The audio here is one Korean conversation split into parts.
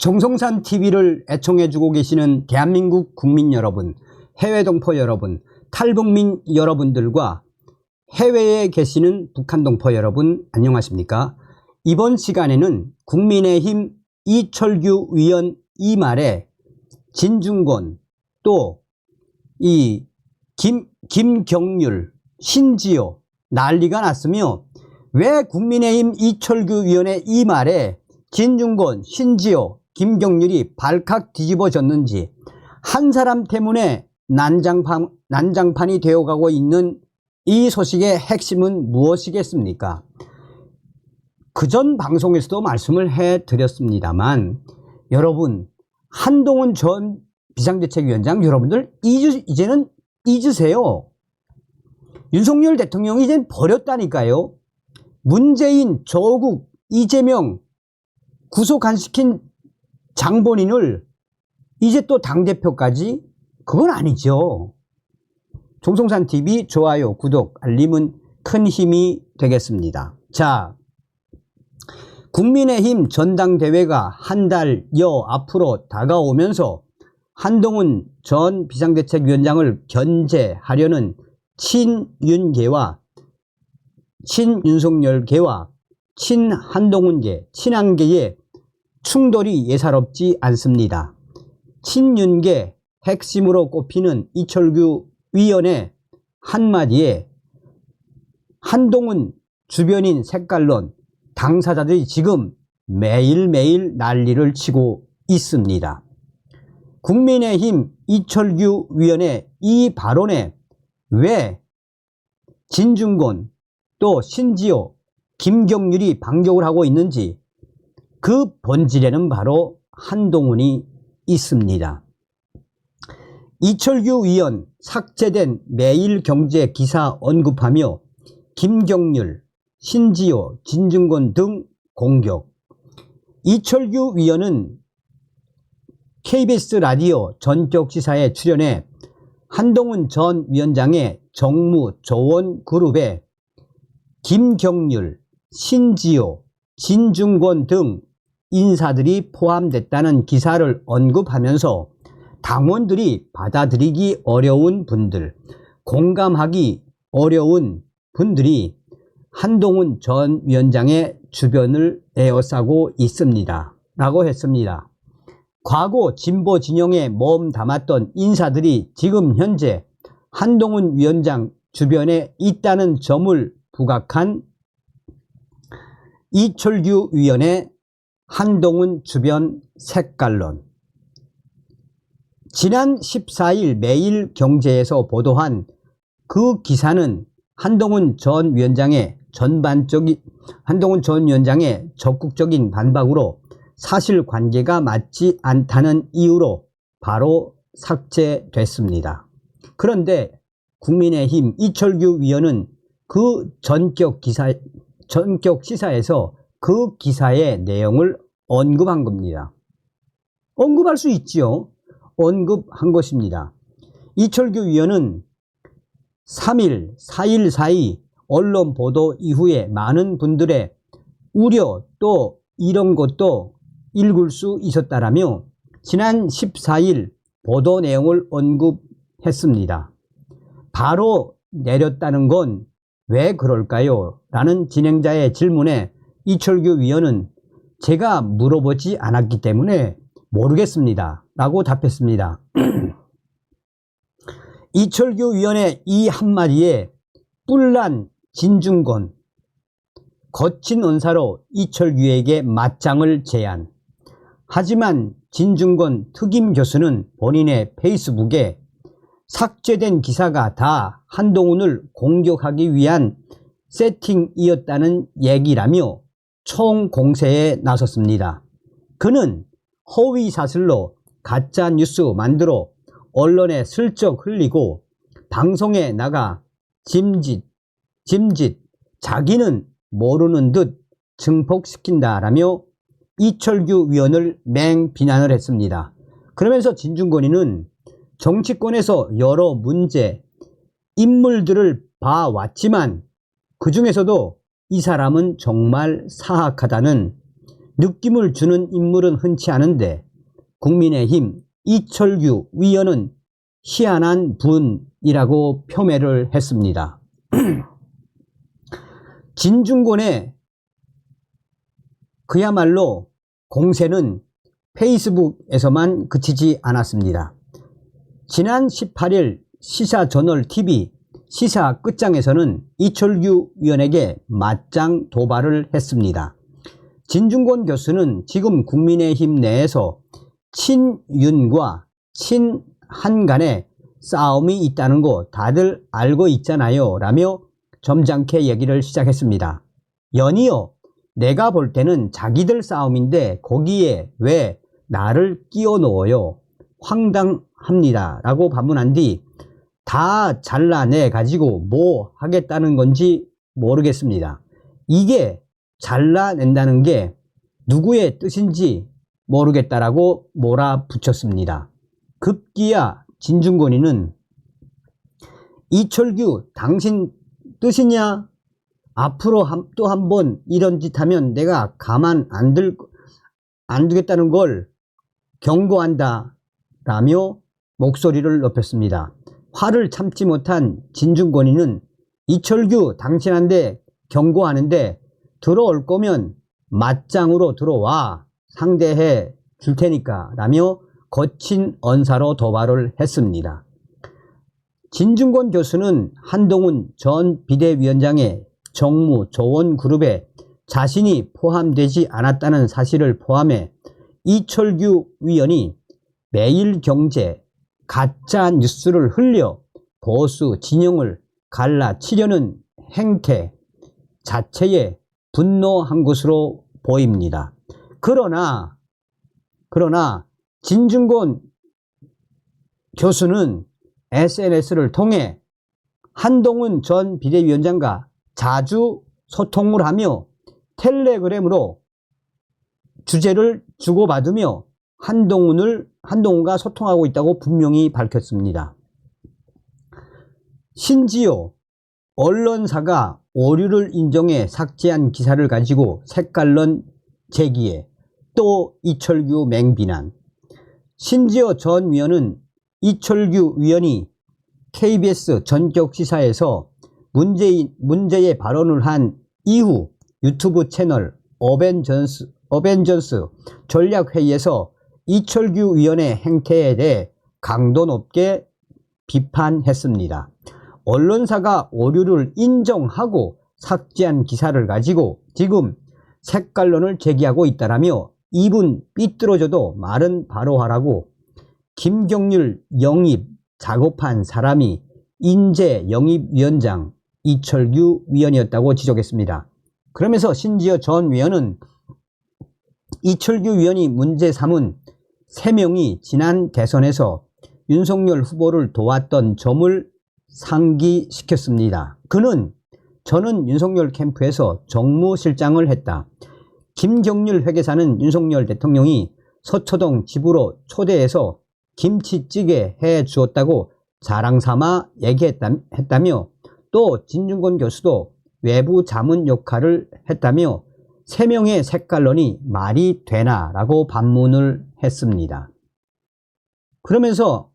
정성산 TV를 애청해주고 계시는 대한민국 국민 여러분, 해외 동포 여러분, 탈북민 여러분들과 해외에 계시는 북한 동포 여러분 안녕하십니까? 이번 시간에는 국민의힘 이철규 위원 이 말에 진중권 또 이 김경률, 신지호 난리가 났으며 왜 국민의힘 이철규 위원의 이 말에 진중권, 신지호, 김경률이 발칵 뒤집어졌는지, 한 사람 때문에 난장판이 되어가고 있는 이 소식의 핵심은 무엇이겠습니까? 그전 방송에서도 말씀을 해드렸습니다만, 여러분, 한동훈 전 비상대책위원장 여러분들 이제는 잊으세요. 윤석열 대통령이 이젠 버렸다니까요. 문재인, 조국, 이재명 구속 안 시킨 장본인을 이제 또 당대표까지? 그건 아니죠. 정성산TV 좋아요, 구독, 알림은 큰 힘이 되겠습니다. 자, 국민의힘 전당대회가 한 달여 앞으로 다가오면서 한동훈 전 비상대책위원장을 견제하려는 친윤계와 친윤석열계와 친한동훈계, 친한계의 충돌이 예사롭지 않습니다. 친윤계 핵심으로 꼽히는 이철규 위원의 한마디에 한동훈 주변인 색깔론 당사자들이 지금 매일매일 난리를 치고 있습니다. 국민의힘 이철규 위원의 이 발언에 왜 진중권 또 신지호, 김경률이 반격을 하고 있는지 그 본질에는 바로 한동훈이 있습니다. 이철규 위원 삭제된 매일경제 기사 언급하며 김경률, 신지호, 진중권 등 공격. 이철규 위원은 KBS 라디오 전격지사에 출연해 한동훈 전 위원장의 정무조언 그룹에 김경률, 신지호, 진중권 등 인사들이 포함됐다는 기사를 언급하면서 당원들이 받아들이기 어려운 분들, 공감하기 어려운 분들이 한동훈 전 위원장의 주변을 에워싸고 있습니다 라고 했습니다. 과거 진보 진영에 몸 담았던 인사들이 지금 현재 한동훈 위원장 주변에 있다는 점을 부각한 이철규 위원의 한동훈 주변 색깔론. 지난 14일 매일경제에서 보도한 그 기사는 한동훈 전 위원장의 적극적인 반박으로 사실관계가 맞지 않다는 이유로 바로 삭제됐습니다. 그런데 국민의힘 이철규 위원은 그 전격 시사에서 그 기사의 내용을 언급한 겁니다. 언급할 수 있지요. 언급한 것입니다. 이철규 위원은 3일, 4일 사이 언론 보도 이후에 많은 분들의 우려 또 이런 것도 읽을 수 있었다라며 지난 14일 보도 내용을 언급했습니다. 바로 내렸다는 건 왜 그럴까요? 라는 진행자의 질문에 이철규 위원은 제가 물어보지 않았기 때문에 모르겠습니다 라고 답했습니다. 이철규 위원의 이 한마디에 뿔난 진중권, 거친 언사로 이철규에게 맞짱을 제안. 하지만 진중권 특임 교수는 본인의 페이스북에 삭제된 기사가 다 한동훈을 공격하기 위한 세팅이었다는 얘기라며 총공세에 나섰습니다. 그는 허위사실로 가짜뉴스 만들어 언론에 슬쩍 흘리고 방송에 나가 짐짓 자기는 모르는 듯 증폭시킨다라며 이철규 위원을 맹비난을 했습니다. 그러면서 진중권이는 정치권에서 여러 문제, 인물들을 봐왔지만 그 중에서도 이 사람은 정말 사악하다는 느낌을 주는 인물은 흔치 않은데 국민의힘 이철규 위원은 희한한 분이라고 폄훼를 했습니다. 진중권의 그야말로 공세는 페이스북에서만 그치지 않았습니다. 지난 18일 시사저널TV 시사 끝장에서는 이철규 위원에게 맞짱 도발을 했습니다. 진중권 교수는 지금 국민의힘 내에서 친윤과 친한 간의 싸움이 있다는 거 다들 알고 있잖아요 라며 점잖게 얘기를 시작했습니다. 연이어 내가 볼 때는 자기들 싸움인데 거기에 왜 나를 끼워 넣어요? 황당합니다 라고 반문한 뒤 다 잘라내 가지고 뭐 하겠다는 건지 모르겠습니다. 이게 잘라낸다는 게 누구의 뜻인지 모르겠다라고 몰아붙였습니다. 급기야 진중권이는 이철규 당신 뜻이냐? 앞으로 또 한 번 이런 짓 하면 내가 가만 안 두겠다는 걸 경고한다 라며 목소리를 높였습니다. 화를 참지 못한 진중권이는 이철규 당신한테 경고하는데 들어올 거면 맞짱으로 들어와 상대해 줄 테니까 라며 거친 언사로 도발을 했습니다. 진중권 교수는 한동훈 전 비대위원장의 정무 조언 그룹에 자신이 포함되지 않았다는 사실을 포함해 이철규 위원이 매일경제 가짜 뉴스를 흘려 보수 진영을 갈라치려는 행태 자체에 분노한 것으로 보입니다. 그러나 진중권 교수는 SNS를 통해 한동훈 전 비대위원장과 자주 소통을 하며 텔레그램으로 주제를 주고받으며 한동훈과 소통하고 있다고 분명히 밝혔습니다. 심지어 언론사가 오류를 인정해 삭제한 기사를 가지고 색깔론 제기에 또 이철규 맹비난. 심지어 전 위원은 이철규 위원이 KBS 전격시사에서 문제의 발언을 한 이후 유튜브 채널 어벤져스 전략회의에서 이철규 위원의 행태에 대해 강도 높게 비판했습니다. 언론사가 오류를 인정하고 삭제한 기사를 가지고 지금 색깔론을 제기하고 있다라며 입은 삐뚤어져도 말은 바로 하라고 김경률 영입 작업한 사람이 인재 영입위원장 이철규 위원이었다고 지적했습니다. 그러면서 심지어 전 위원은 이철규 위원이 문제 삼은 3명이 지난 대선에서 윤석열 후보를 도왔던 점을 상기시켰습니다. 그는 저는 윤석열 캠프에서 정무실장을 했다. 김경률 회계사는 윤석열 대통령이 서초동 집으로 초대해서 김치찌개 해주었다고 자랑삼아 얘기했다며 또 진중권 교수도 외부 자문 역할을 했다며 3명의 색깔론이 말이 되나 라고 반문을 했습니다. 그러면서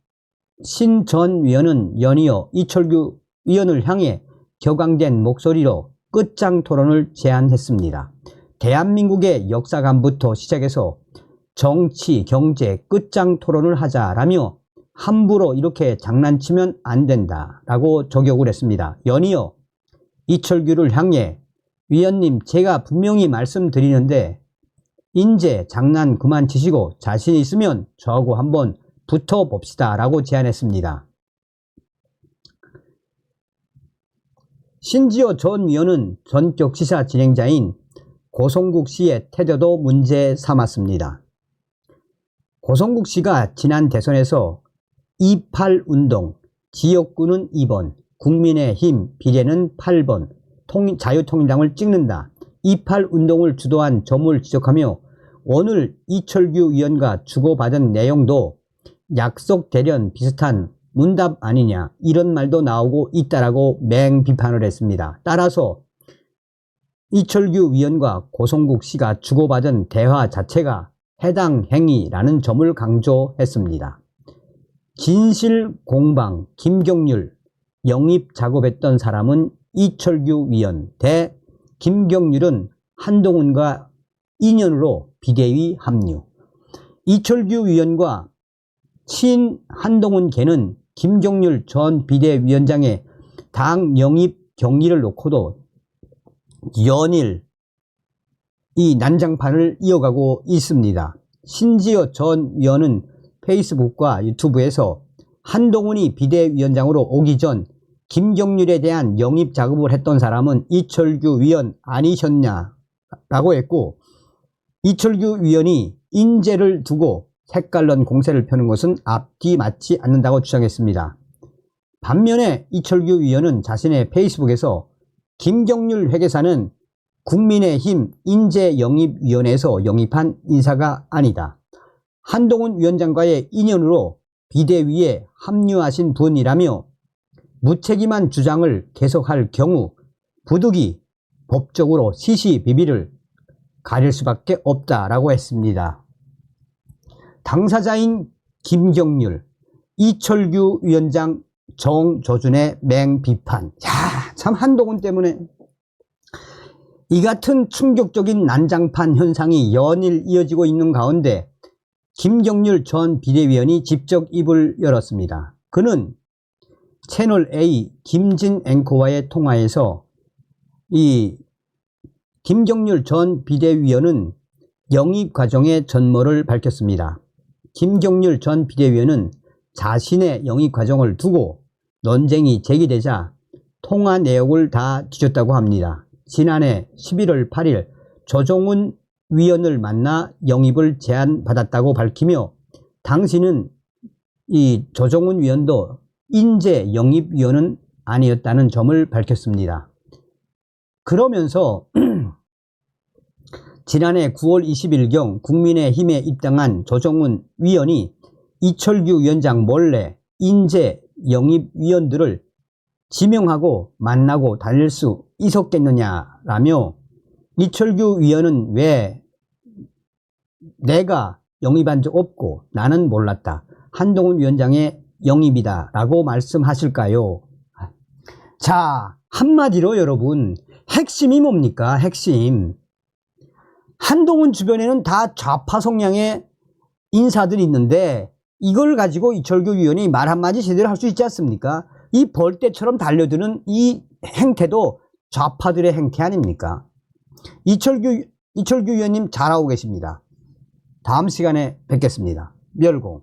신 전 위원은 연이어 이철규 위원을 향해 격앙된 목소리로 끝장 토론을 제안했습니다. 대한민국의 역사관부터 시작해서 정치, 경제 끝장 토론을 하자라며 함부로 이렇게 장난치면 안 된다라고 저격을 했습니다. 연이어 이철규를 향해 위원님 제가 분명히 말씀드리는데 인제 장난 그만 치시고 자신 있으면 저하고 한번 붙어봅시다 라고 제안했습니다. 심지어 전 위원은 전격 시사 진행자인 고성국 씨의 태도도 문제 삼았습니다. 고성국 씨가 지난 대선에서 28운동, 지역구는 2번, 국민의힘 비례는 8번, 자유통일당을 찍는다. 28운동을 주도한 점을 지적하며 오늘 이철규 위원과 주고받은 내용도 약속 대련 비슷한 문답 아니냐 이런 말도 나오고 있다라고 맹비판을 했습니다. 따라서 이철규 위원과 고성국 씨가 주고받은 대화 자체가 해당 행위라는 점을 강조했습니다. 진실 공방 김경률 영입 작업했던 사람은 이철규 위원 대 김경률은 한동훈과 인연으로 비대위 합류. 이철규 위원과 친 한동훈계는 김경률 전 비대위원장의 당 영입 경위를 놓고도 연일 이 난장판을 이어가고 있습니다. 심지어 전 위원은 페이스북과 유튜브에서 한동훈이 비대위원장으로 오기 전 김경률에 대한 영입 작업을 했던 사람은 이철규 위원 아니셨냐라고 했고, 이철규 위원이 인재를 두고 색깔론 공세를 펴는 것은 앞뒤 맞지 않는다고 주장했습니다. 반면에 이철규 위원은 자신의 페이스북에서 김경률 회계사는 국민의힘 인재영입위원회에서 영입한 인사가 아니다. 한동훈 위원장과의 인연으로 비대위에 합류하신 분이라며 무책임한 주장을 계속할 경우 부득이 법적으로 시시비비를 가릴 수밖에 없다라고 했습니다. 당사자인 김경률, 이철규 위원장 정조준의 맹비판. 야, 참 한동훈 때문에 이 같은 충격적인 난장판 현상이 연일 이어지고 있는 가운데 김경률 전 비대위원이 직접 입을 열었습니다. 그는 채널A 김진 앵커와의 통화에서 이 김경률 전 비대위원은 영입 과정의 전모를 밝혔습니다. 김경률 전 비대위원은 자신의 영입 과정을 두고 논쟁이 제기되자 통화 내역을 다 뒤졌다고 합니다. 지난해 11월 8일 조정훈 위원을 만나 영입을 제안받았다고 밝히며 당시는 이 조정훈 위원도 인재 영입위원은 아니었다는 점을 밝혔습니다. 그러면서 지난해 9월 20일경 국민의힘에 입당한 조정훈 위원이 이철규 위원장 몰래 인재 영입위원들을 지명하고 만나고 다닐 수 있었겠느냐라며 이철규 위원은 왜 내가 영입한 적 없고 나는 몰랐다. 한동훈 위원장의 영입이다 라고 말씀하실까요? 자, 한마디로 여러분, 핵심이 뭡니까? 핵심. 한동훈 주변에는 다 좌파 성향의 인사들이 있는데 이걸 가지고 이철규 위원이 말 한마디 제대로 할 수 있지 않습니까? 이 벌떼처럼 달려드는 이 행태도 좌파들의 행태 아닙니까? 이철규 위원님 잘하고 계십니다. 다음 시간에 뵙겠습니다. 멸공.